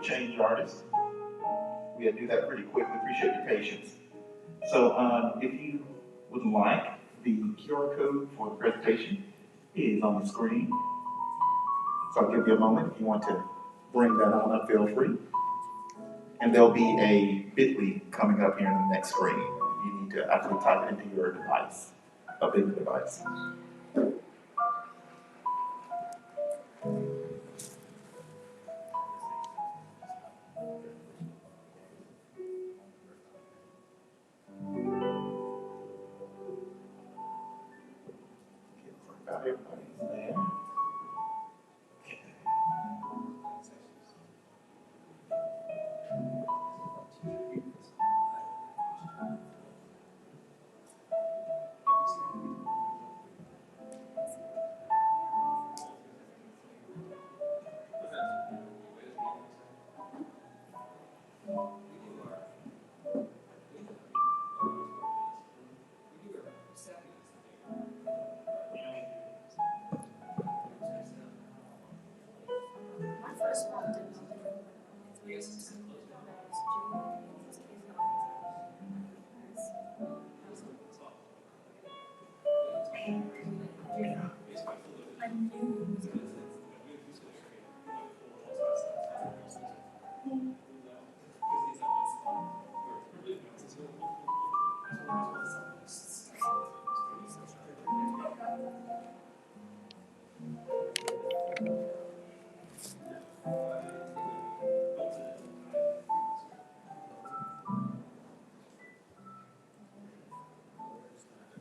change artist. We had to do that pretty quickly. Appreciate your patience. So if you would like, the QR code for the presentation is on the screen. So I'll give you a moment. If you want to bring that on up, feel free. And there'll be a bit.ly coming up here on the next screen. You need to actually type it into your device, a big device. About everybody's there.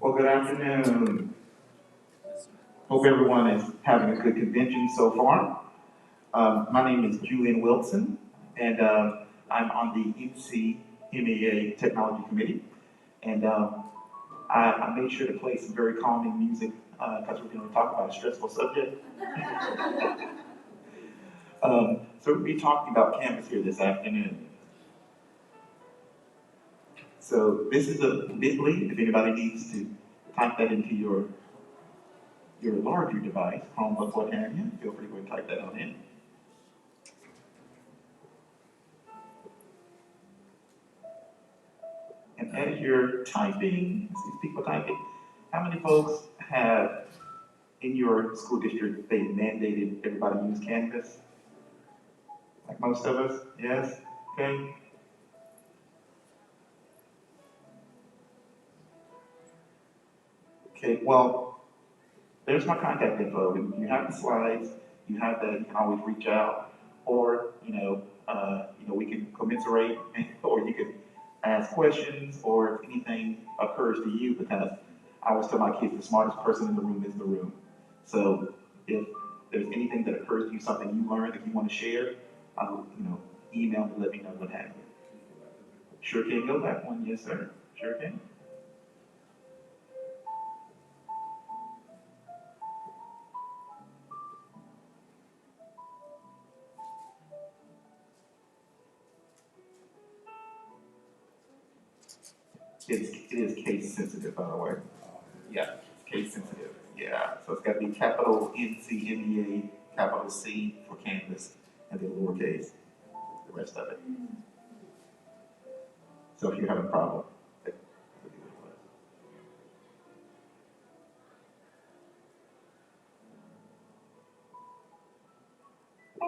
Well, good afternoon. Hope everyone is having a good convention so far. My name is Julian Wilson, and I'm on the NCMEA Technology Committee. And I made sure to play some very calming music because we're going to talk about a stressful subject. So we'll be talking about Canvas here this afternoon. So this is a bit.ly, if anybody needs to type that into your larger device, Chromebook, what have you, feel free to go and type that on in. And as you're typing, these people typing, how many folks have in your school district, they mandated everybody use Canvas? Like most of us, yes? Okay. Okay, well, there's my contact info. You have the slides, you have that, you can always reach out, or, we can commiserate, or you can ask questions, or if anything occurs to you, because I always tell my kids the smartest person in the room is in the room. So if there's anything that occurs to you, something you learned that you want to share, email me, let me know what happened. Sure can go back one, yes sir, sure can. It is case sensitive, by the way. Yeah, it's case sensitive. Yeah, so it's got to be capital NCMEA, capital C for Canvas, and then lowercase, the rest of it. So if you have a problem, that would be what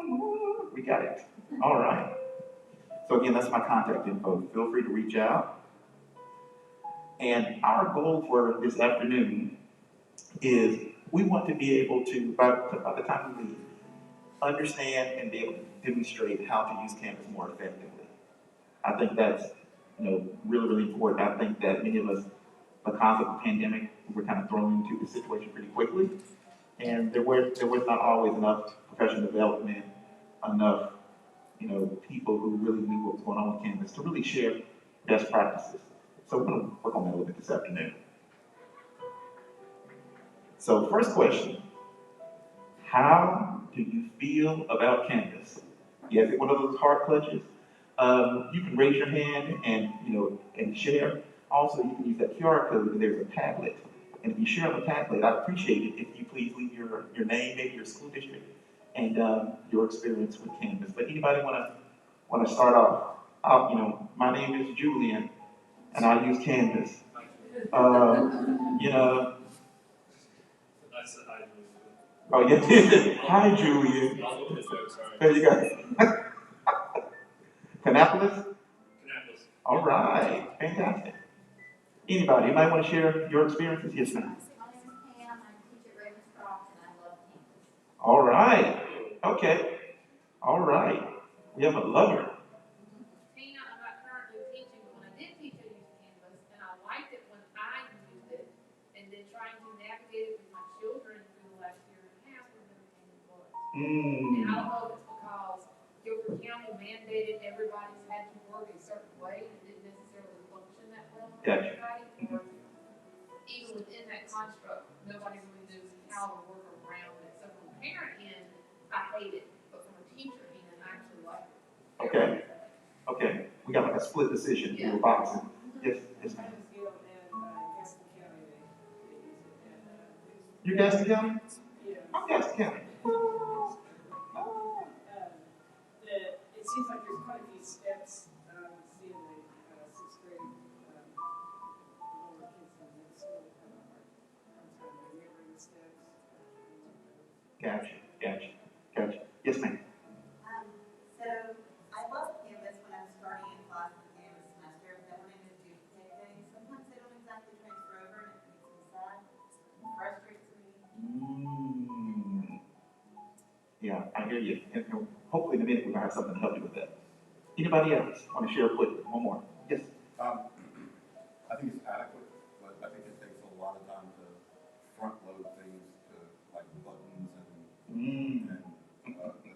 it was. We got it. All right. So again, that's my contact info. Feel free to reach out. And our goal for this afternoon is we want to be able to, by the time we leave, understand and be able to demonstrate how to use Canvas more effectively. I think that's really, really important. I think that many of us, because of the pandemic, we were kind of thrown into the situation pretty quickly. And there was not always enough professional development, enough people who really knew what was going on with Canvas to really share best practices. So we're going to work on that a little bit this afternoon. So first question, how do you feel about Canvas? You have one of those heart clutches. You can raise your hand and share. Also, you can use that QR code and there's a Padlet. And if you share on the Padlet, I'd appreciate it if you please leave your name, maybe your school district, and your experience with Canvas. But anybody want to want to start off. My name is Julian, and I use Canvas. You know, oh, yes. Hi, Julian. There you go. Canapolis? All right. Fantastic. Anybody want to share your experiences? Yes, ma'am. My name is Pam. I teach at Ravens Croft, and I love Canvas. All right. Okay. All right. We have a lover. Tina, I'm not currently teaching, but when I did teach, I used Canvas, and I liked it when I used it, and then trying to navigate it with my children through the last year and a half when they became employees. And I don't know if it's because Guilford County mandated everybody's had to work a certain way and didn't necessarily function that well for Gotcha. everybody, or even within that construct, nobody really knew how to work around it. So from a parent end, I hate it, but from a teacher end, I actually like it. Okay. Okay. We got like a split decision. Yeah. We were boxing. Yes, ma'am. You Gaston County? Yeah. I'm Gaston County. It seems like there's quite a few steps. Seeing the sixth grade lower kids in middle school have a hard time remembering the steps. Gotcha. Yes, ma'am. So I love Canvas when I'm starting in class at the end of the semester. Then when I do duplicate things, sometimes they don't exactly transfer over, and it makes me sad. It frustrates me. Yeah, I hear you. And hopefully in a minute we're gonna have something to help you with that. Anybody else want to share quickly? One more. Yes. I think it's adequate, but I think it takes a lot of time to front load things to like buttons and the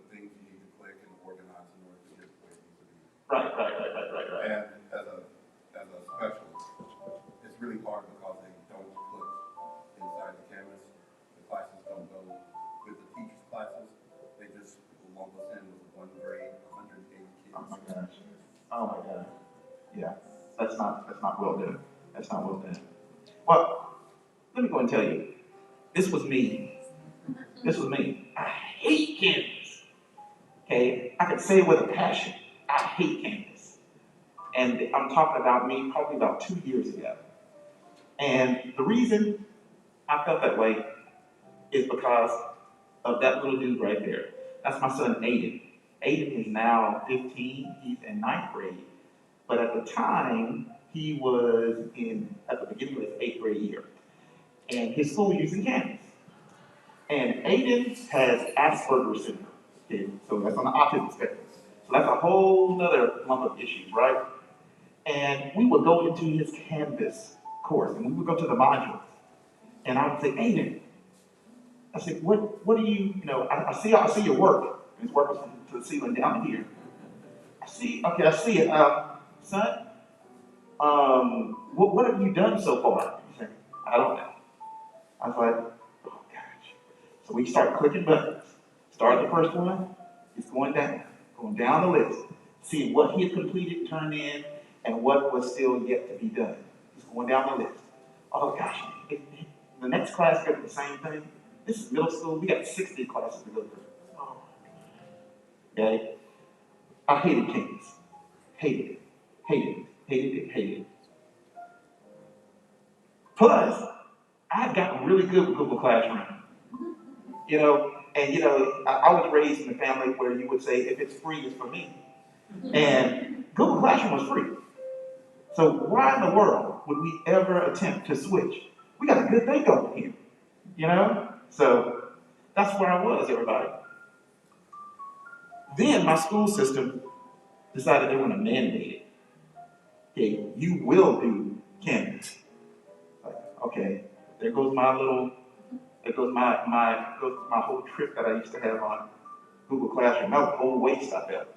things you need to click and organize in order to get the way it needs to be. Right. And as a specialist, it's really hard because they don't put inside the canvas. The classes don't go with the teachers' classes. They just lump us in with one grade, 180 kids. Oh my gosh. Yeah. That's not well done. That's not well done. Well, let me go and tell you. This was me. I hate Canvas. Okay? I can say it with a passion. I hate Canvas. And I'm talking about me probably about 2 years ago. And the reason I felt that way is because of that little dude right there. That's my son, Aiden. Aiden is now 15. He's in 9th grade. But at the time, he was at the beginning of his 8th grade year. And his school was using Canvas. And Aiden has Asperger's syndrome. Okay? So that's on the autism spectrum. So that's a whole other lump of issues, right? And we would go into his Canvas course, and we would go to the modules. And I would say, Aiden, I said, what do you, I see your work. And his work was to the ceiling down here. I see it. Son, what have you done so far? He said, I don't know. I was like, oh gosh. So we start clicking buttons. Start the first one, it's going down the list, seeing what he had completed, turned in, and what was still yet to be done. He's going down the list. Oh gosh, the next class got the same thing. This is middle school, we got 60 classes to go through. Oh, okay? I hated Canvas. Hated it. Plus, I've gotten really good with Google Classroom. I was raised in a family where you would say, if it's free, it's for me. And Google Classroom was free. So why in the world would we ever attempt to switch? We got a good thing going here, So that's where I was, everybody. Then my school system decided they were going to mandate it. Okay, you will do Canvas. Like, okay, there goes my whole trip that I used to have on Google Classroom. That was a whole waste, I felt.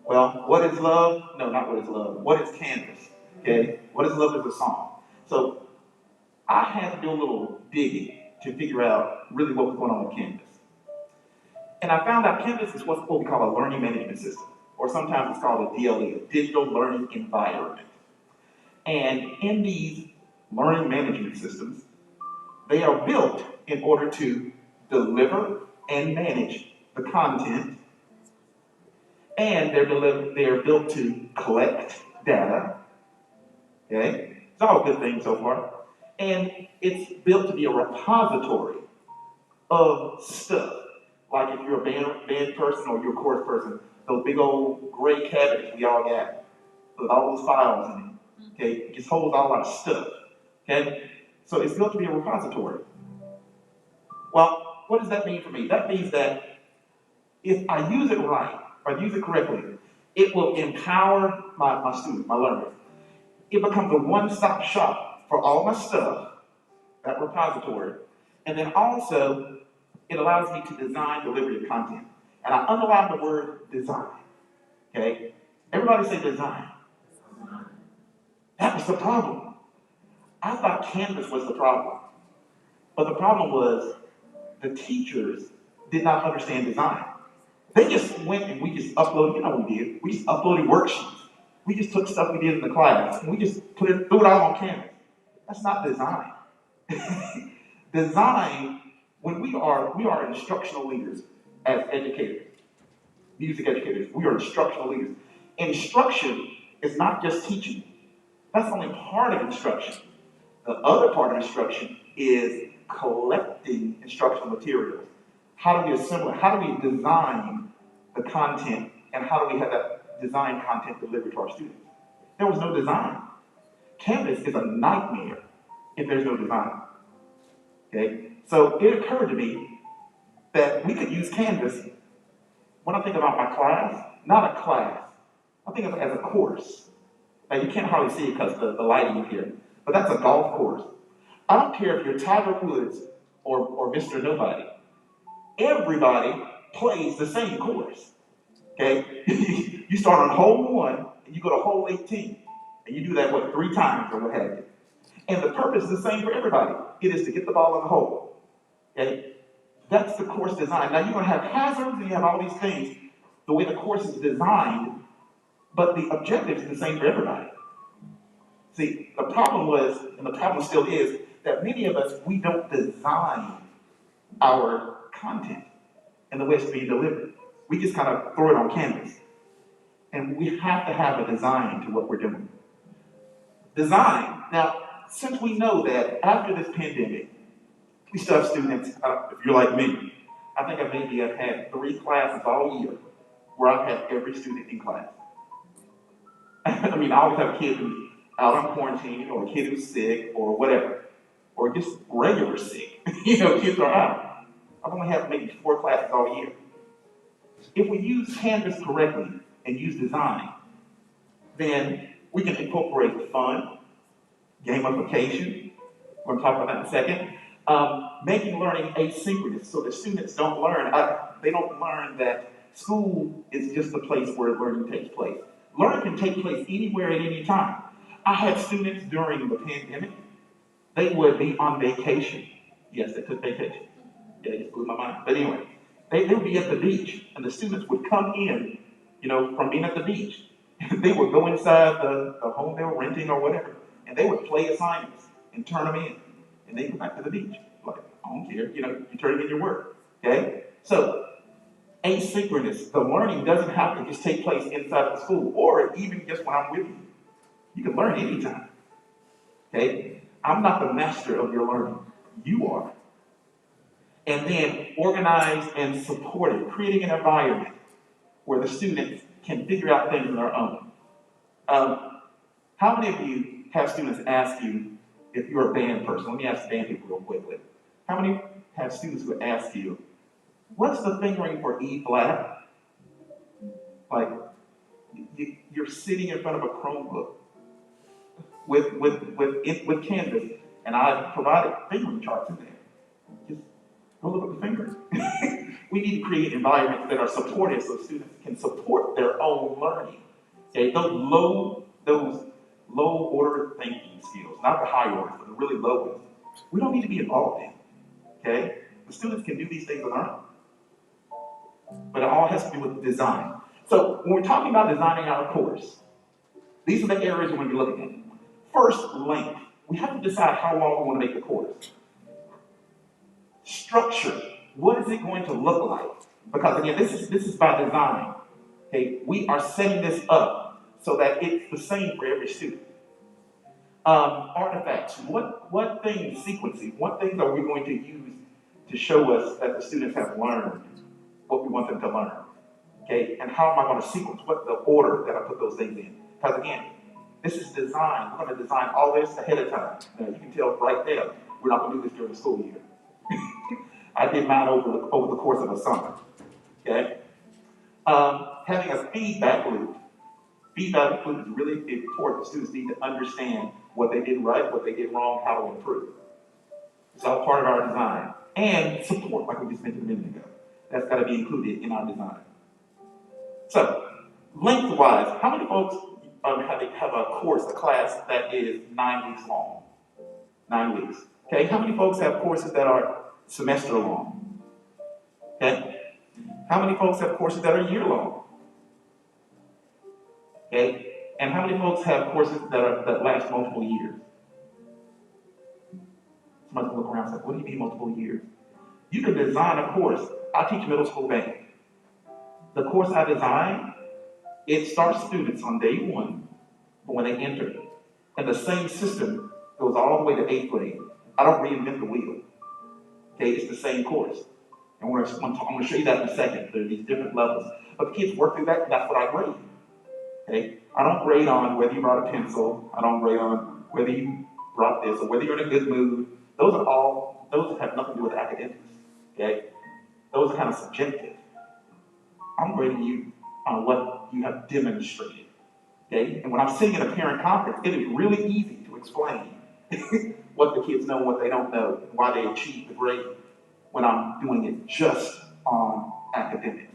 Well, what is love? No, not what is love. What is Canvas? Okay, what is love is a song. So I had to do a little digging to figure out really what was going on with Canvas. And I found out Canvas is what we call a learning management system, or sometimes it's called a DLE, a digital learning environment. And in these learning management systems, they are built in order to deliver and manage the content And they're built to collect data, okay? It's all a good thing so far. And it's built to be a repository of stuff. Like if you're a band person or you're a course person, those big old gray cabinets we all got with all those files in them, okay? It just holds all our stuff, okay? So it's built to be a repository. Well, what does that mean for me? That means that if I use it right, if I use it correctly, it will empower my students, my learners. It becomes a one-stop shop for all my stuff, that repository, and then also it allows me to design delivery of content. And I underline the word design, okay? Everybody say design. That was the problem. I thought Canvas was the problem. But the problem was the teachers did not understand design. They just went and we just uploaded, you know what we did? We just uploaded worksheets. We just took stuff we did in the class and we just threw it all on Canvas. That's not design. Design, when we are instructional leaders as educators, music educators, we are instructional leaders. Instruction is not just teaching. That's only part of instruction. The other part of instruction is collecting instructional materials. How do we assemble it? How do we design the content? And how do we have that design content delivered to our students? There was no design. Canvas is a nightmare if there's no design. Okay? So it occurred to me that we could use Canvas when I think about my class, not a class. I think of it as a course. Now you can't hardly see it because the lighting here, but that's a golf course. I don't care if you're Tiger Woods or Mr. Nobody. Everybody plays the same course. Okay? You start on hole 1 and you go to hole 18. And you do that, 3 times or what have you. And the purpose is the same for everybody. It is to get the ball in the hole. Okay? That's the course design. Now you're going to have hazards and you have all these things, the way the course is designed, but the objective is the same for everybody. See, the problem was, and the problem still is, that many of us, we don't design our content and the way it's being delivered. We just kind of throw it on Canvas. And we have to have a design to what we're doing. Design. Now, since we know that after this pandemic, we still have students, if you're like me, I think I've had 3 classes all year where I've had every student in class. I mean, I always have a kid who's out on quarantine, or a kid who's sick, or whatever, or just regular sick. Kids are out. I've only had maybe 4 classes all year. If we use Canvas correctly and use design, then we can incorporate fun, gamification. We're going to talk about that in a second. Making learning asynchronous, so the students don't learn. They don't learn that school is just a place where learning takes place. Learning can take place anywhere at any time. I had students during the pandemic, they would be on vacation. Yes, they took vacation. Yeah, it just blew my mind. But anyway, they would be at the beach, and the students would come in, from being at the beach. They would go inside the home they were renting or whatever, and they would play assignments and turn them in. And they go back to the beach. Like, I don't care, you turn in your work. Okay? So, asynchronous. The learning doesn't have to just take place inside of the school, or even just when I'm with you. You can learn anytime. Okay? I'm not the master of your learning. You are. And then organize and support it, creating an environment where the students can figure out things on their own. How many of you have students ask you if you're a band person? Let me ask band people real quickly. How many have students who ask you, what's the fingering for E flat? Like, you're sitting in front of a Chromebook with Canvas, and I've provided fingering charts in there. Just go look at the fingers. We need to create environments that are supportive so students can support their own learning. Okay, those low order thinking skills, not the high order, but the really low ones, we don't need to be involved in. Okay? The students can do these things on their own. But it all has to do with design. So when we're talking about designing our course, these are the areas we're going to be looking at. First, length. We have to decide how long we want to make the course. Structure. What is it going to look like? Because again, this is by design. Okay, we are setting this up so that it's the same for every student. Artifacts, what things, sequencing, what things are we going to use to show us that the students have learned what we want them to learn? Okay, and how am I going to sequence, what the order that I put those things in? Because again, this is design. We're going to design all this ahead of time. Now you can tell right there, we're not going to do this during the school year. I did mine over the course of a summer. Okay, having a feedback loop. Feedback loop is really important. Students need to understand what they did right, what they did wrong, how to improve. It's all part of our design. And support, like we just mentioned a minute ago. That's got to be included in our design. So, lengthwise, how many folks have a course, a class that is 9 weeks long? 9 weeks. Okay, how many folks have courses that are semester long? Okay, how many folks have courses that are year long? Okay, and how many folks have courses that last multiple years? Somebody can look around and say, what do you mean multiple years? You can design a course. I teach middle school banking. The course I design, it starts students on day one when they enter. And the same system goes all the way to 8th grade. I don't reinvent the wheel. Okay, it's the same course. And I'm going to show you that in a second. There are these different levels. But the kids work through that, and that's what I grade. Okay? I don't grade on whether you brought a pencil. I don't grade on whether you brought this or whether you're in a good mood. Those have nothing to do with academics. Okay? Those are kind of subjective. I'm grading you on what you have demonstrated. Okay? And when I'm sitting in a parent conference, it is really easy to explain what the kids know and what they don't know, and why they achieve the grade when I'm doing it just on academics.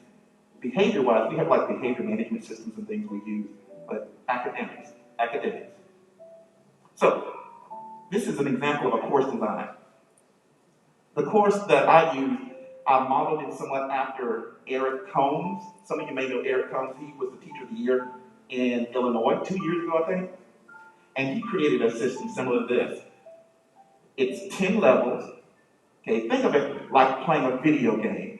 Behavior-wise, we have like behavior management systems and things we use, but academics. So, this is an example of a course design. The course that I used, I modeled it somewhat after Eric Combs. Some of you may know Eric Combs. He was the Teacher of the Year in Illinois 2 years ago, I think. And he created a system similar to this. It's 10 levels. Okay, think of it like playing a video game.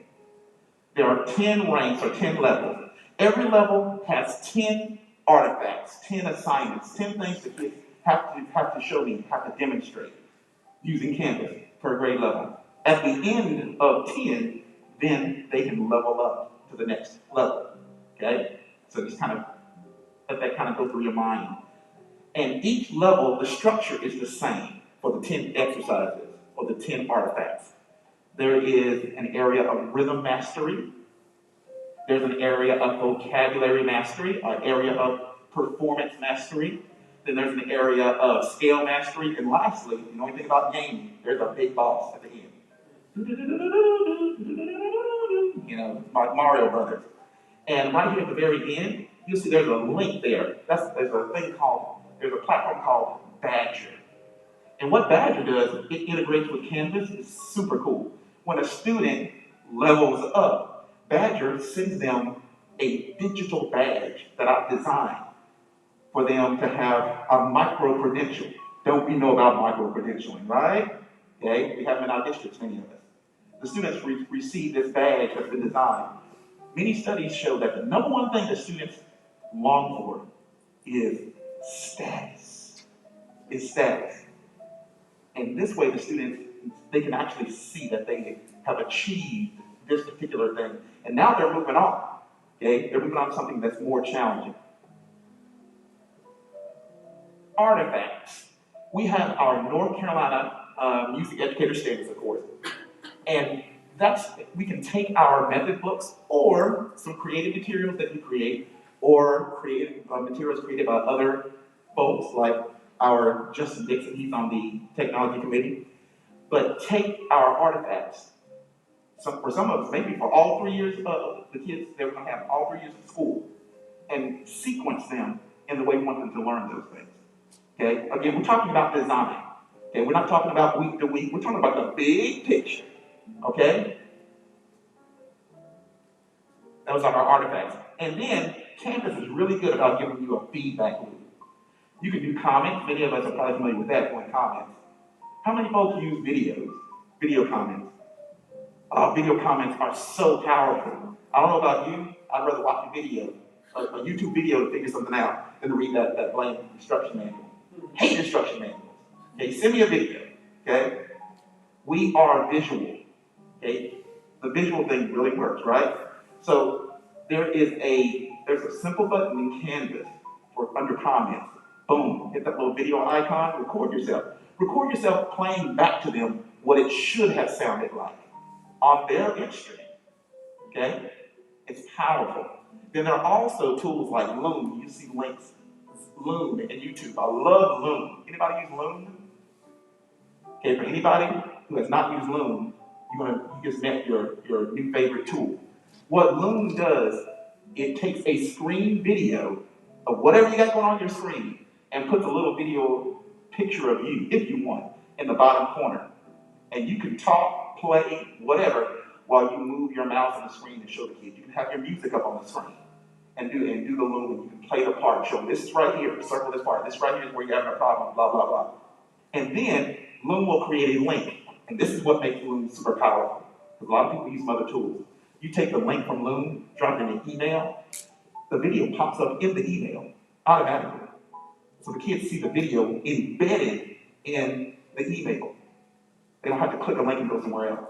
There are 10 ranks or 10 levels. Every level has 10 artifacts, 10 assignments, 10 things the kids have to show me, have to demonstrate using Canvas per grade level. At the end of 10, then they can level up to the next level. Okay? So just kind of let that kind of go through your mind. And each level, the structure is the same for the 10 exercises or the 10 artifacts. There is an area of rhythm mastery. There's an area of vocabulary mastery, an area of performance mastery. Then there's an area of scale mastery. And lastly, you know anything about gaming, there's a big boss at the end. You know, like Mario Brothers. And right here at the very end, you'll see there's a link there. There's a platform called Badger. And what Badger does, it integrates with Canvas. It's super cool. When a student levels up, Badger sends them a digital badge that I've designed for them to have a micro-credential. Don't we know about micro-credentialing, right? Okay, we have them in our districts, many of us. The students receive this badge that's been designed. Many studies show that the number one thing that students long for is status. And this way the students, they can actually see that they have achieved this particular thing. And now they're moving on. Okay? They're moving on to something that's more challenging. Artifacts. We have our North Carolina Music Educator Standards, of course. And we can take our method books or some creative materials that we create, or creative materials created by other folks like our Justin Dixon, he's on the technology committee. But take our artifacts. For some of us, maybe for all 3 years of the kids, they're going to have all 3 years of school, and sequence them in the way we want them to learn those things. Okay? Again, we're talking about design. Okay? We're not talking about week to week. We're talking about the big picture. Okay? Those are our artifacts. And then, Canvas is really good about giving you a feedback loop. You can do comments. Many of us are probably familiar with that, doing comments. How many folks use videos? Video comments. Video comments are so powerful. I don't know about you. I'd rather watch a video a YouTube video to figure something out than to read that blank instruction manual. Hate instruction manuals. Okay, send me a video. Okay, we are visual. Okay, the visual thing really works, right? So there's a simple button in Canvas for under comments. Boom, hit that little video icon, record yourself. Record yourself playing back to them what it should have sounded like on their instrument. Okay? It's powerful. Then there are also tools like Loom. You see links, Loom and YouTube. I love Loom. Anybody use Loom? Okay, for anybody who has not used Loom, you just met your new favorite tool. What Loom does, it takes a screen video of whatever you got going on your screen and puts a little video picture of you, if you want, in the bottom corner. And you can talk, play, whatever, while you move your mouse on the screen and show the kids. You can have your music up on the screen and do the Loom, and you can play the part, show them this is right here, circle this part, this right here is where you're having a problem, blah, blah, blah. And then Loom will create a link. And this is what makes Loom super powerful. Because a lot of people use some other tools. You take the link from Loom, drop it in an email, the video pops up in the email automatically. So the kids see the video embedded in the email. They don't have to click a link and go somewhere else.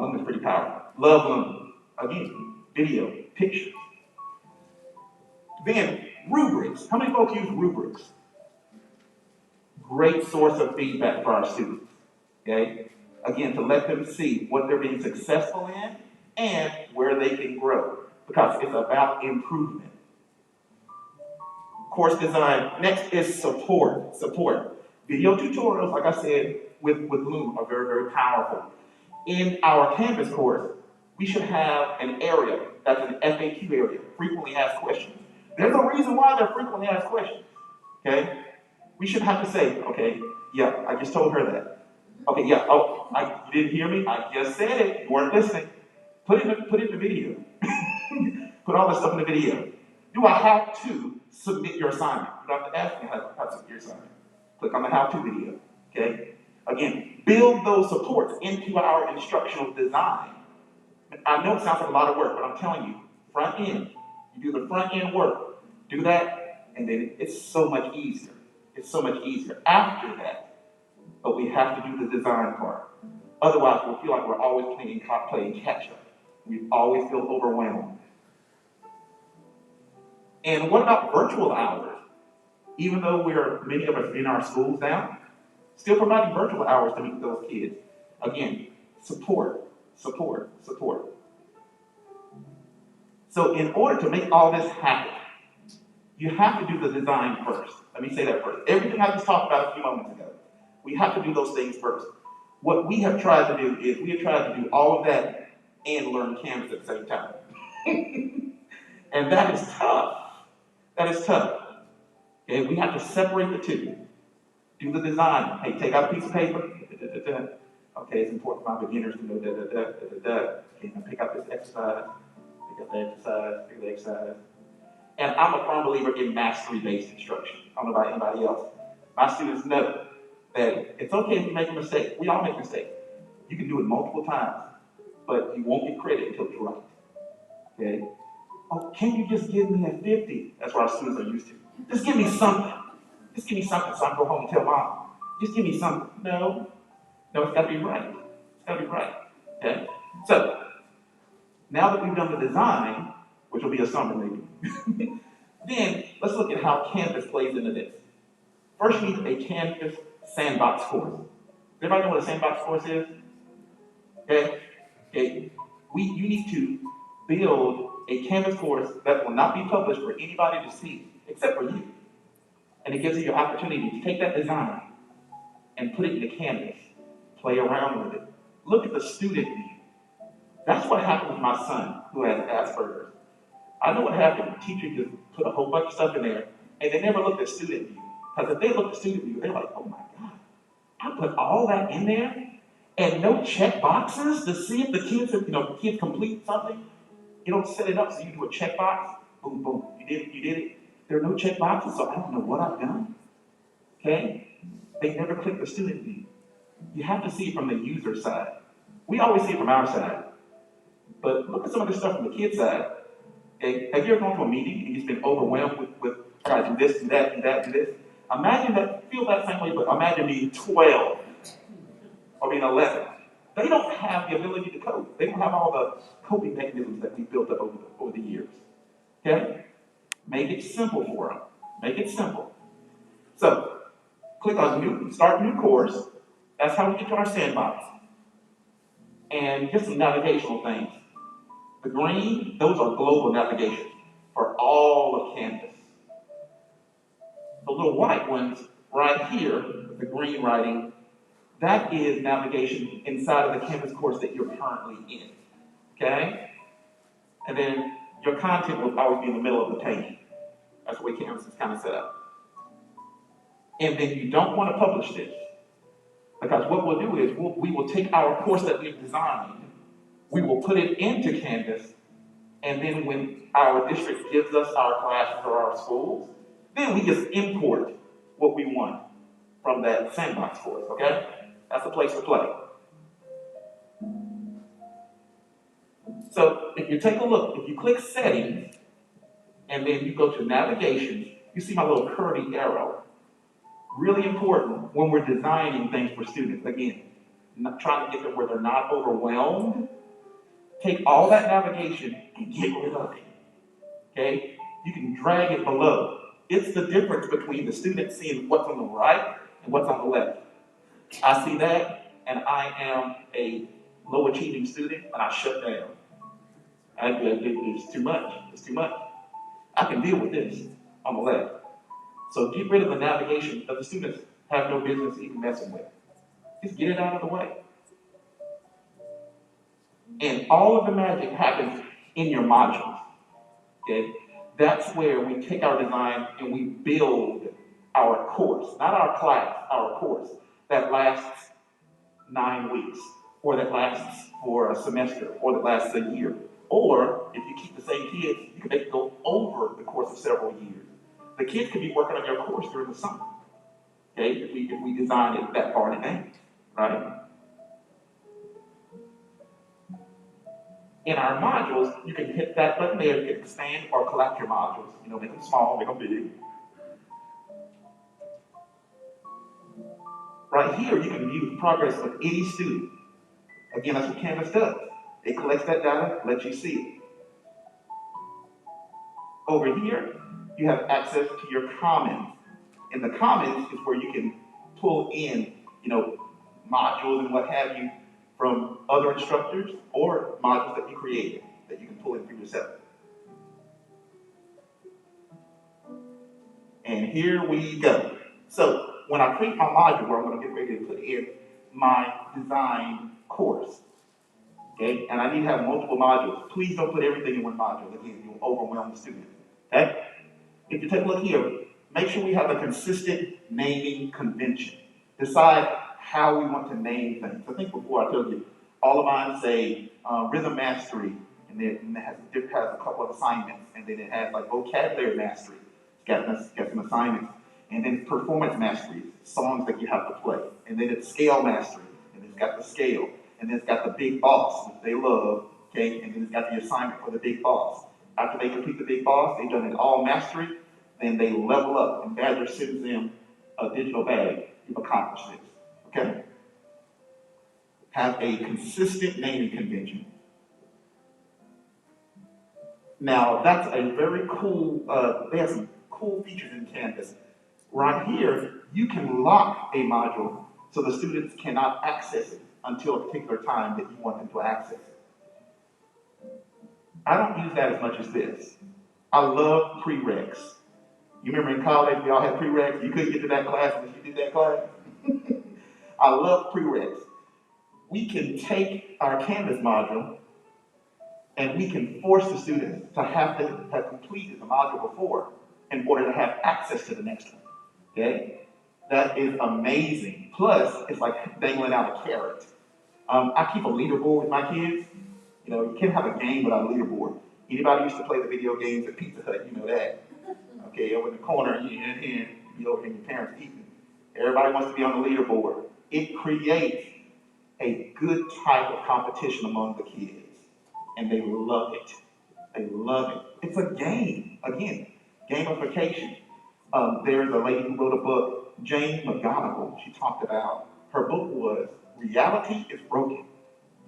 Loom is pretty powerful. Love Loom. Again, video, pictures. Then, rubrics. How many folks use rubrics? Great source of feedback for our students. Okay? Again, to let them see what they're being successful in and where they can grow. Because it's about improvement. Course design. Next is support. Support. Video tutorials, like I said, with Loom are very, very powerful. In our Canvas course, we should have an area that's an FAQ area, frequently asked questions. There's a reason why they're frequently asked questions. Okay? We should have to say, okay, yeah, I just told her that. Okay, yeah, you didn't hear me? I just said it. You weren't listening. Put it in the video. Put all this stuff in the video. Do a how-to submit your assignment. You don't have to ask me how to submit your assignment. Click on the how-to video. Okay? Again, build those supports into our instructional design. I know it sounds like a lot of work, but I'm telling you, front end. You do the front end work. Do that, and then it's so much easier. It's so much easier after that. But we have to do the design part. Otherwise, we'll feel like we're always playing catch up. We always feel overwhelmed. And what about virtual hours? Even though many of us in our schools now, still providing virtual hours to meet those kids. Again, support, support, support. So in order to make all this happen, you have to do the design first. Let me say that first. Everything I just talked about a few moments ago, we have to do those things first. What we have tried to do is we have tried to do all of that and learn Canvas at the same time. And that is tough. That is tough. Okay, we have to separate the two. Do the design. Hey, take out a piece of paper. Okay, it's important for my beginners to know Okay, now pick up this exercise. Pick up the exercise. Pick up the exercise. And I'm a firm believer in mastery-based instruction. I don't know about anybody else. My students know that it's okay if you make a mistake. We all make mistakes. You can do it multiple times, but you won't get credit until it's right. Okay? Oh, can you just give me a 50? That's what our students are used to. Just give me something. Just give me something so I can go home and tell mom. Just give me something. No, it's got to be right. It's got to be right. Okay? So, now that we've done the design, which will be a summer maybe, then let's look at how Canvas plays into this. First, you need a Canvas Sandbox course. Does everybody know what a Sandbox course is? Okay? You need to build a Canvas course that will not be published for anybody to see, except for you. And it gives you your opportunity to take that design and put it into Canvas. Play around with it. Look at the student view. That's what happened with my son, who has Asperger's. I know what happened. The teacher just put a whole bunch of stuff in there, and they never looked at student view. Because if they looked at student view, they're like, oh my God, I put all that in there, and no check boxes to see if the kids complete something. You don't set it up so you do a check box. Boom, boom. You did it. There are no check boxes, so I don't know what I've done. Okay? They never click the student view. You have to see it from the user side. We always see it from our side. But look at some of the stuff from the kid side. Okay? Have you ever gone to a meeting and you've been overwhelmed with I gotta do this, do that, do that, do this? Imagine that, feel that same way, but imagine being 12 or being 11. They don't have the ability to cope. They don't have all the coping mechanisms that we built up over the years. Okay? Make it simple for them. Make it simple. So, click on start new course. That's how we get to our sandbox. And just some navigational things. The green, those are global navigation for all of Canvas. The little white ones right here, the green writing, that is navigation inside of the Canvas course that you're currently in. Okay? And then your content will always be in the middle of the page. That's the way Canvas is kind of set up. And then you don't want to publish this. Because what we'll do is we will take our course that we've designed, we will put it into Canvas, and then when our district gives us our classes or our schools, then we just import what we want from that Sandbox course, okay? That's the place to play. So if you take a look, if you click Settings, and then you go to Navigation, you see my little curvy arrow. Really important when we're designing things for students. Again, not trying to get them where they're not overwhelmed. Take all that navigation and get rid of it. Okay? You can drag it below. It's the difference between the student seeing what's on the right and what's on the left. I see that, and I am a low achieving student, and I shut down. It's too much. It's too much. I can deal with this on the left. So get rid of the navigation that the students have no business even messing with. Just get it out of the way. And all of the magic happens in your modules. Okay? That's where we take our design and we build our course, not our class, our course, that lasts 9 weeks, or that lasts for a semester, or that lasts a year. Or, if you keep the same kids, you can make it go over the course of several years. The kids could be working on your course during the summer, okay, if we design it that far in advance, right? In our modules, you can hit that button there, you can expand or collapse your modules. Make them small, make them big. Right here, you can view the progress of any student. Again, that's what Canvas does. It collects that data, lets you see it. Over here, you have access to your comments. And the comments is where you can pull in, modules and what have you from other instructors or modules that you created that you can pull in for yourself. And here we go. So when I create my module where I'm going to get ready to put in my design course, okay, and I need to have multiple modules. Please don't put everything in one module. Again, you'll overwhelm the student. Okay? If you take a look here, make sure we have a consistent naming convention. Decide how we want to name things. I think before I told you, all of mine say rhythm mastery, and then it has a couple of assignments, and then it has like vocabulary mastery. It's got some assignments, and then performance mastery, songs that you have to play, and then it's scale mastery, and it's got the scale, and then it's got the big boss, which they love, okay, and then it's got the assignment for the big boss. After they complete the big boss, they've done it all mastery, then they level up, and Badger sends them a digital badge. You've accomplished this. Okay? Have a consistent naming convention. Now, that's a very cool, they have some cool features in Canvas. Right here, you can lock a module so the students cannot access it until a particular time that you want them to access it. I don't use that as much as this. I love Prereqs. You remember in college, we all had Prereqs. You couldn't get to that class unless you did that class. I love Prereqs. We can take our Canvas module and we can force the students to have completed the module before in order to have access to the next one. Okay? That is amazing. Plus, it's like dangling out a carrot. I keep a leaderboard with my kids. You can't have a game without a leaderboard. Anybody used to play the video games at Pizza Hut, you know that. Okay, over in the corner, you over in your parents' eating. Everybody wants to be on the leaderboard. It creates a good type of competition among the kids, and they love it. They love it. It's a game. Again, gamification. There's a lady who wrote a book, Jane McGonigal. She talked about, her book was Reality is Broken.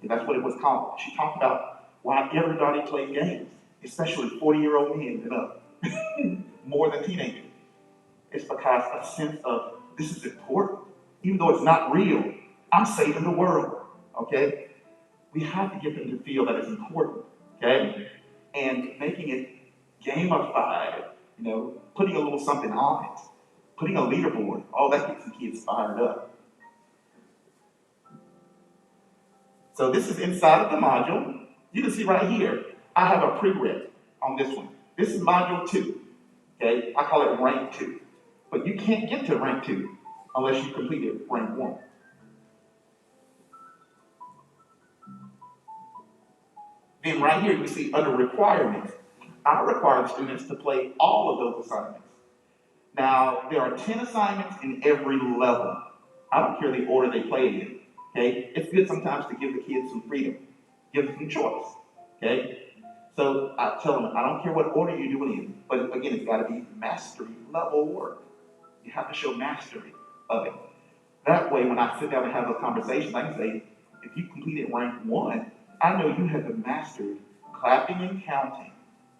And that's what it was called. She talked about why everybody plays games, especially 40-year-old men and up, more than teenagers. It's because a sense of this is important. Even though it's not real, I'm saving the world. Okay? We have to get them to feel that it's important. Okay? And making it gamified, putting a little something on it, putting a leaderboard, all that gets the kids fired up. So this is inside of the module. You can see right here, I have a prereq on this one. This is module 2. Okay? I call it rank 2. But you can't get to rank 2 unless you completed rank 1. Then right here, you see under requirements, I require the students to play all of those assignments. Now, there are 10 assignments in every level. I don't care the order they play it in. Okay? It's good sometimes to give the kids some freedom. Give them some choice. Okay? So I tell them, I don't care what order you're doing it in, but again, it's got to be mastery level work. You have to show mastery of it. That way, when I sit down and have those conversations, I can say, if you completed rank 1, I know you have mastered clapping and counting,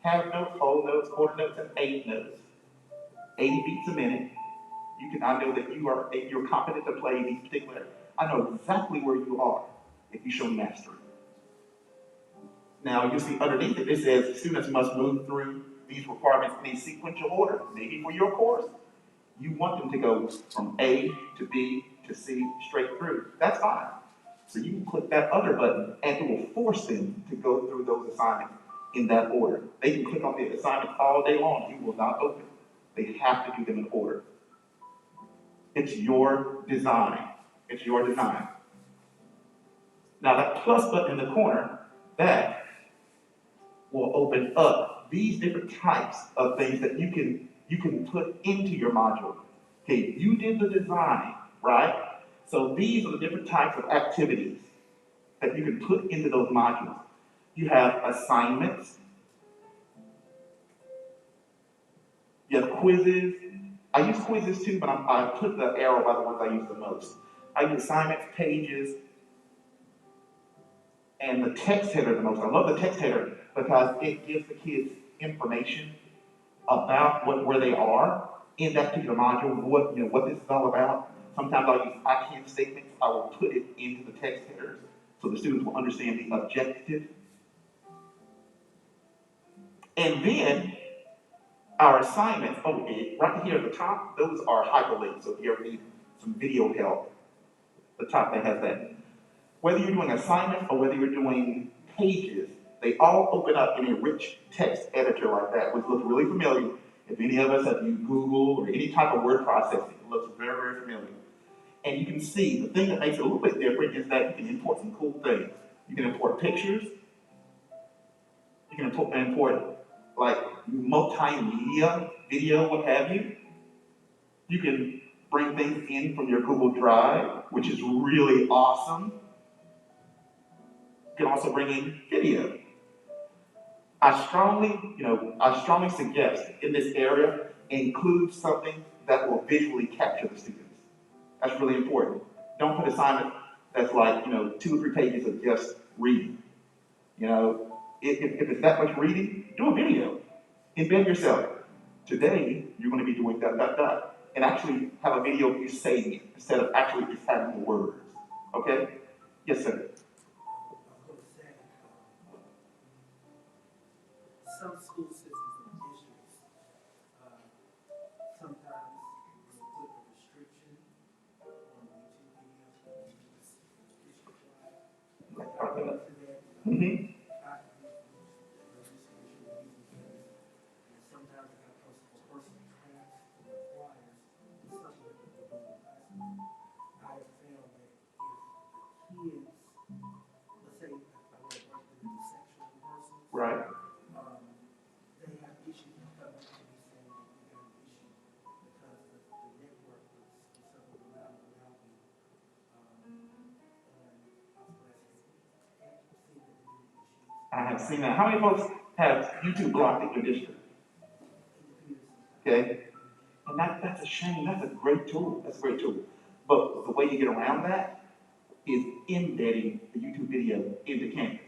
half notes, whole notes, quarter notes, and eighth notes. 80 beats a minute. I know that you're competent to play these particular. I know exactly where you are if you show mastery. Now you see underneath it says students must move through these requirements in a sequential order. Maybe for your course, you want them to go from A to B to C straight through. That's fine. So you can click that other button and it will force them to go through those assignments in that order. They can click on the assignments all day long. You will not open. They have to do them in order. It's your design. It's your design. Now that plus button in the corner, that will open up these different types of things that you can put into your module. Okay, you did the design, right? So these are the different types of activities that you can put into those modules. You have assignments. You have quizzes. I use quizzes too, but I put the arrow by the ones I use the most. I use assignments, pages, and the text header the most. I love the text header because it gives the kids information about where they are in that particular module, what this is all about. Sometimes I'll use I can statements. I will put it into the text headers so the students will understand the objective. And then our assignments, right here at the top, those are hyperlinks. So if you ever need some video help, the top that has that. Whether you're doing assignments or whether you're doing pages, they all open up in a rich text editor like that, which looks really familiar. If any of us have used Google or any type of word processing, it looks very, very familiar. And you can see, the thing that makes it a little bit different is that you can import some cool things. You can import pictures. You can import like multimedia, video, what have you. You can bring things in from your Google Drive, which is really awesome. You can also bring in video. I strongly suggest in this area, include something that will visually capture the students. That's really important. Don't put assignment that's like, 2 or 3 pages of just reading. If it's that much reading, do a video. Embed yourself. Today, you're going to be doing ... And actually have a video of you saying it instead of actually just having the words. Okay? Yes, sir. I was going to say, some school systems and districts sometimes will put a restriction on YouTube videos district-wide. Mm-hmm. Sometimes it got posted for personal class requires something that we do in high school. I have found that if the kids, let's say, I want to break them into sexual rehearsals, Right. they have issues with coming to me saying that we got an issue because the network was for some of them not allowing on us classes. Have you seen that there are issues? I have seen that. How many folks have YouTube blocked in your district. Okay? And that's a shame. That's a great tool. That's a great tool. But the way you get around that is embedding the YouTube video into Canvas.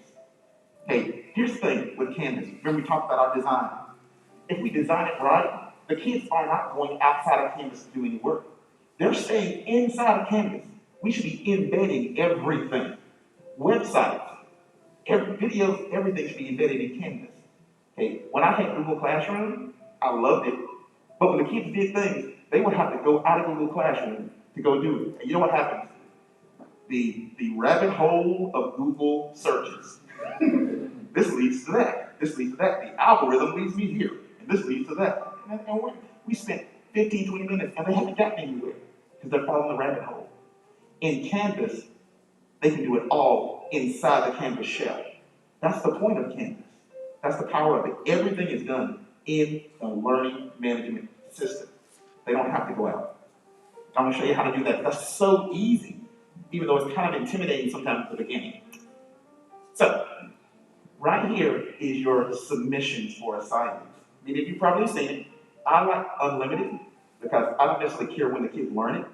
Hey, here's the thing with Canvas. Remember we talked about our design. If we design it right, the kids are not going outside of Canvas to do any work. They're staying inside of Canvas. We should be embedding everything. Websites, videos, everything should be embedded in Canvas. Okay, when I had Google Classroom, I loved it. But when the kids did things, they would have to go out of Google Classroom to go do it. And you know what happens? The rabbit hole of Google searches. This leads to that. This leads to that. The algorithm leads me here. And this leads to that. And we spent 15, 20 minutes and they haven't gotten anywhere because they're following the rabbit hole. In Canvas, they can do it all inside the Canvas shell. That's the point of Canvas. That's the power of it. Everything is done in the learning management system. They don't have to go out. I'm going to show you how to do that. That's so easy, even though it's kind of intimidating sometimes at the beginning. So, right here is your submissions for assignments. Many of you probably seen it. I like unlimited because I don't necessarily care when the kids learn it,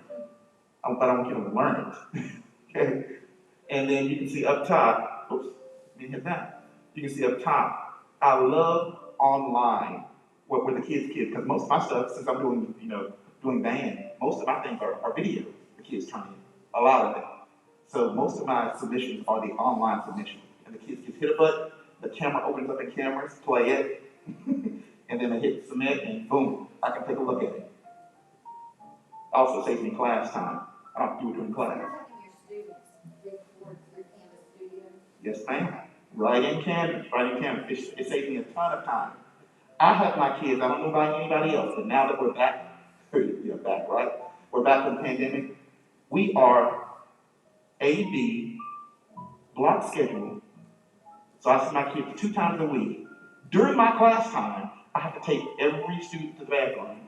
but I want them to learn it. Okay? And then you can see up top, oops, didn't hit that. You can see up top, I love online, where the kids, because most of my stuff, since I'm doing band, most of my things are videos the kids turn in, a lot of it. So most of my submissions are the online submissions. And the kids just hit a button, the camera opens up in cameras, play it, and then they hit submit, and boom, I can take a look at it. Also saves me class time. I don't have to do it during class. Yes, ma'am. Right in Canvas, right in Canvas. It saves me a ton of time. I have my kids, I don't know about anybody else, but now that we're back, back, right? We're back from the pandemic. We are A/B block schedule. So I see my kids 2 times a week. During my class time, I have to take every student to the bathroom.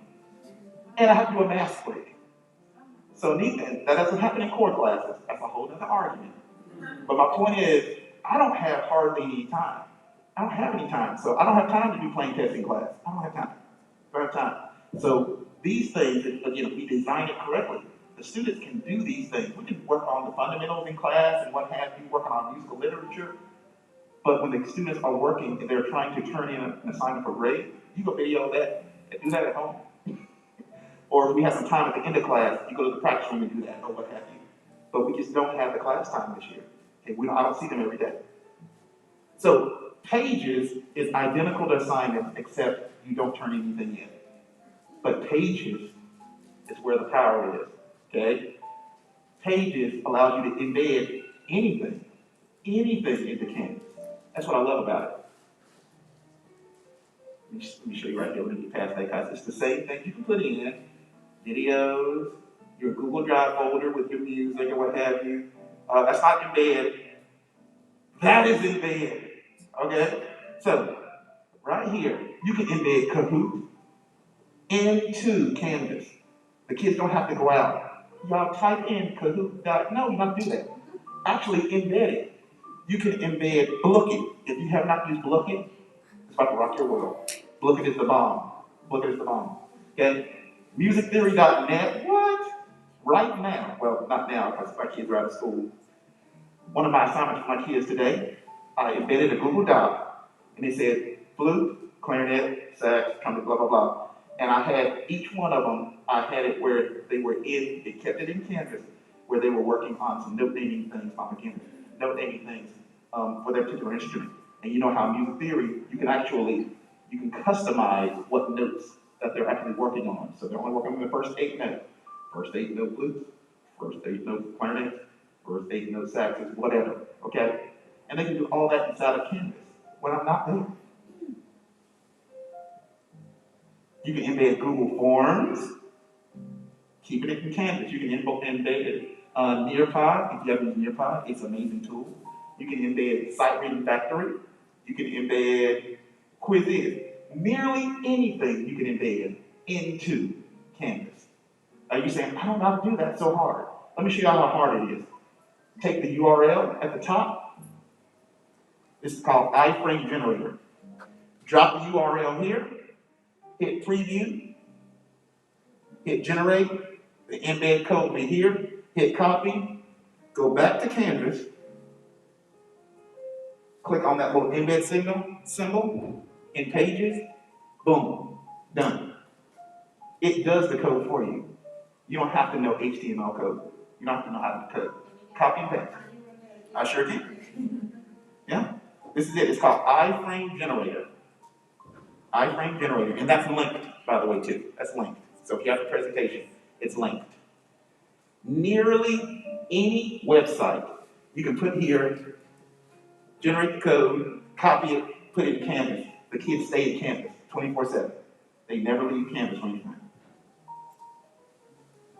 And I have to do a math break. So that doesn't happen in core classes. That's a whole other argument. But my point is, I don't have hardly any time. I don't have any time. So I don't have time to do plain text in class. I don't have time. I don't have time. So these things, again, if we design it correctly, the students can do these things. We can work on the fundamentals in class and what have you, working on musical literature. But when the students are working and they're trying to turn in an assignment for grade, you go video that and do that at home. Or if we have some time at the end of class, you go to the practice room and do that, or what have you. But we just don't have the class time this year. Okay, I don't see them every day. So Pages is identical to assignments, except you don't turn anything in. But Pages is where the power is. Okay? Pages allows you to embed anything into Canvas. That's what I love about it. Let me show you right here. We're going to get past that, guys. It's the same thing you can put in videos, your Google Drive folder with your music or what have you. That's not embed. That is embed. Okay? So, right here, you can embed Kahoot into Canvas. The kids don't have to go out. Y'all type in Kahoot. No, you don't do that. Actually, embed it. You can embed Blookit. If you have not used Blookit, it's about to rock your world. Blookit is the bomb. Blookit is the bomb. Okay? MusicTheory.net. What? Right now. Well, not now because my kids are out of school. One of my assignments for my kids today, I embedded a Google Doc, and it said flute, clarinet, sax, trumpet, blah, blah, blah. And I had each one of them, I had it where they were it kept it in Canvas, where they were working on some note naming things, note naming things for their particular instrument. And you know how music theory, you can customize what notes that they're actually working on. So they're only working on the first 8 notes. First 8 note flutes, first 8 note clarinet, first 8 note saxes, whatever, okay? And they can do all that inside of Canvas when I'm not there. You can embed Google Forms, keeping it in Canvas. You can embed it. Nearpod, if you haven't used Nearpod, it's an amazing tool. You can embed Sight Reading Factory. You can embed Quizzes. Nearly anything you can embed into Canvas. Are you saying, I don't know how to do that, it's so hard? Let me show you how hard it is. Take the URL at the top. This is called Iframe Generator. Drop the URL here, hit preview, hit generate, the embed code will be here, hit copy, go back to Canvas, click on that little embed symbol in Pages, boom, done. It does the code for you. You don't have to know HTML code. You don't have to know how to code. Copy and paste. I sure can. Yeah. This is it. It's called Iframe Generator. Iframe Generator. And that's linked, by the way, too. That's linked. So if you have a presentation, it's linked. Nearly any website you can put here, generate the code, copy it, put it in Canvas. The kids stay in Canvas 24/7. They never leave Canvas for anything.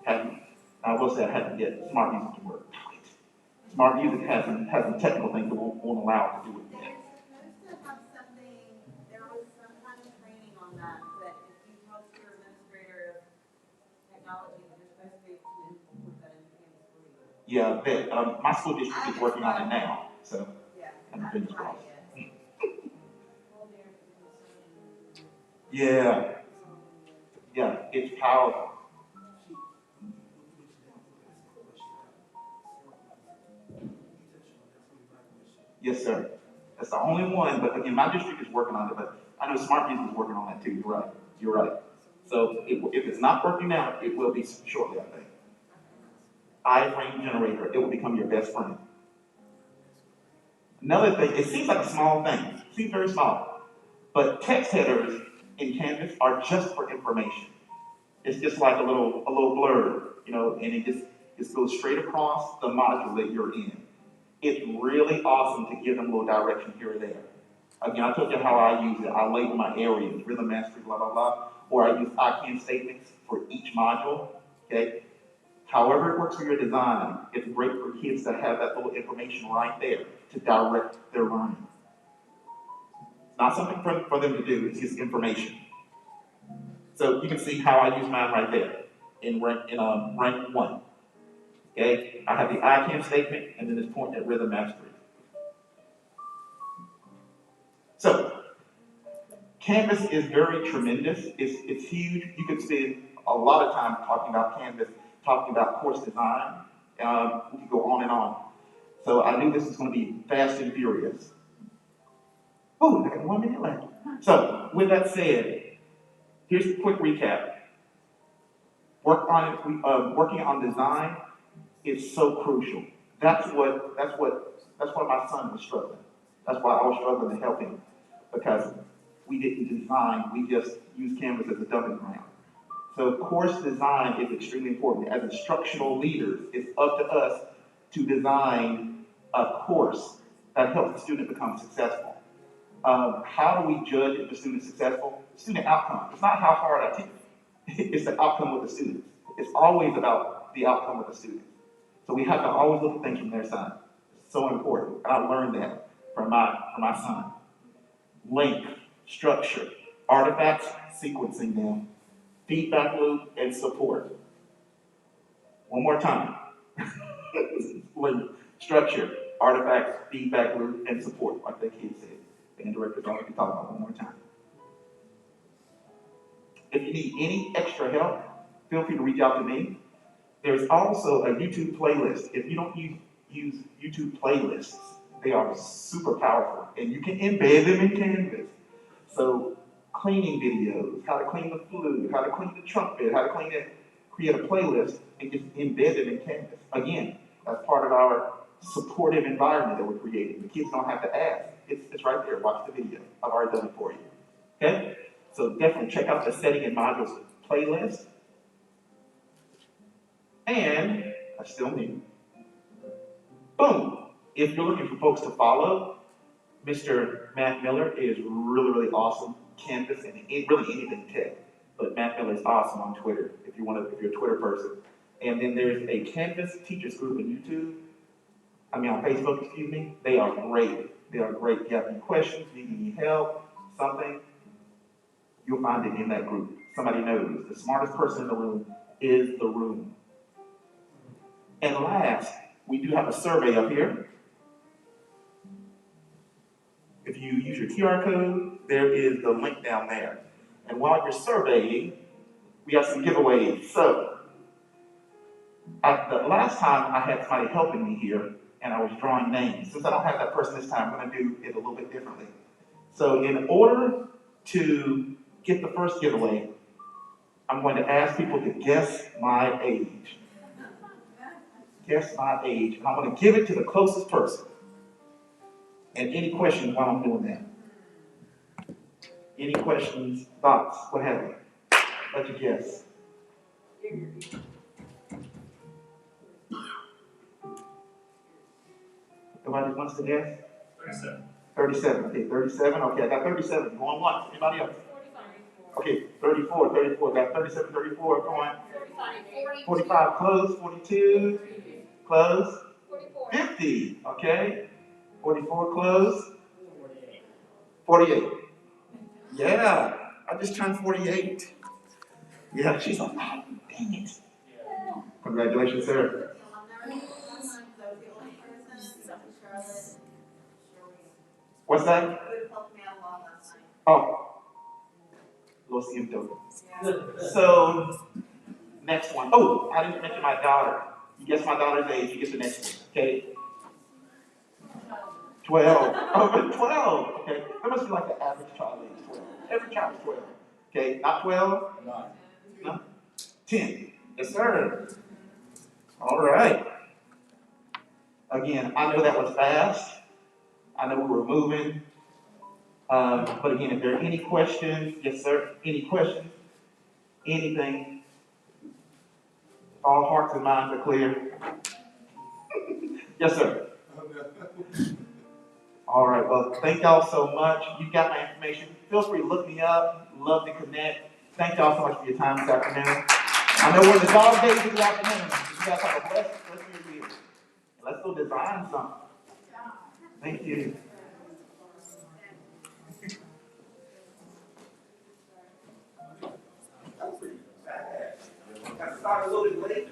I will say I haven't yet Smart Music to work. Smart Music has some technical things that won't allow it to do it yet. They're supposed to have something, there was some kind of training on that if you talk to your administrator of technology, that you're supposed to be able to put that in Canvas for you. Yeah, my school district is working on it now, so Yeah, I'm I fingers haven't tried crossed. it Yeah, yeah, it's powerful. Yes, sir. That's the only one, but again, my district is working on it, but I know Smart Music is working on that too. You're right. You're right. So if it's not working now, it will be shortly, I think. Iframe Generator, it will become your best friend. Another thing, it seems like a small thing. It seems very small. But text headers in Canvas are just for information. It's just like a little blurb, and it just goes straight across the module that you're in. It's really awesome to give them a little direction here or there. Again, I told you how I use it. I label my areas, rhythm mastery, blah, blah, blah. Or I use I can statements for each module, okay? However it works for your design, it's great for kids to have that little information right there to direct their learning. It's not something for them to do, it's just information. So you can see how I use mine right there in rank 1. Okay, I have the I can statement and then this point at rhythm mastery. So Canvas is very tremendous. It's huge. You could spend a lot of time talking about Canvas, talking about course design. We could go on and on. So I knew this was going to be fast and furious. Oh, I got 1 minute left. So with that said, here's a quick recap. Working on design is so crucial. That's why my son was struggling. That's why I was struggling to help him, because we didn't design, we just used Canvas as a dumping ground. So course design is extremely important. As instructional leaders, it's up to us to design a course that helps the student become successful. How do we judge if the student's successful? Student outcome. It's not how hard I teach. It's the outcome with the students. It's always about the outcome with the students. So we have to always look at things from their side. It's so important. And I learned that from my son. Length, structure, artifacts, sequencing them, feedback loop, and support. One more time. Length, structure, artifacts, feedback loop, and support, like the kid said. The director's already talking about one more time. If you need any extra help, feel free to reach out to me. There's also a YouTube playlist. If you don't use YouTube playlists, they are super powerful, and you can embed them in Canvas. So cleaning videos, how to clean the flute, how to clean the trumpet, how to clean it, create a playlist, and just embed it in Canvas. Again, that's part of our supportive environment that we're creating. The kids don't have to ask. It's right there. Watch the video. I've already done it for you. Okay? So definitely check out the setting and modules playlist. And I still need, boom! If you're looking for folks to follow, Mr. Matt Miller is really, really awesome. Canvas and really anything tech. But Matt Miller is awesome on Twitter if you're a Twitter person. And then there's a Canvas teachers group on Facebook, excuse me. They are great. They are great. If you have any questions, need any help, something, you'll find it in that group. Somebody knows. The smartest person in the room is the room. And last, we do have a survey up here. If you use your QR code, there is the link down there. And while you're surveying, we have some giveaways. So, the last time I had somebody helping me here, and I was drawing names. Since I don't have that person this time, I'm going to do it a little bit differently. So, in order to get the first giveaway, I'm going to ask people to guess my age. Guess my age. And I'm going to give it to the closest person. And any questions while I'm doing that? Any questions, thoughts, what have you? Let you guess. Nobody wants to guess? 37. 37. Okay, 37. Okay, I got 37. Going once. Anybody else? Okay, 34. 34. Got 37, 34. Going. 45. Close. 42. Close. 50. Okay. 44. Close. 48. Yeah. I just turned 48. Yeah, she's like, oh, dang it. Congratulations, sir. What's that? It helped me out a lot last night. Oh, lo siento. So, next one. Oh, I didn't mention my daughter. You guess my daughter's age, you get the next one. Okay? 12. Oh, 12. Okay. That must be like the average child age, 12. Every child is 12. Okay, not 12? No. 10. Yes, sir. All right. Again, I know that was fast. I know we were moving. But again, if there are any questions, yes, sir. Any questions? Anything? All hearts and minds are clear. Yes, sir. All right. Well, thank y'all so much. You got my information. Feel free to look me up. Love to connect. Thank y'all so much for your time this afternoon. I know we're in the dog days of the afternoon. You guys have a blessed rest of your year. Let's go design something. Thank you. That was pretty fast. Got started a little bit late.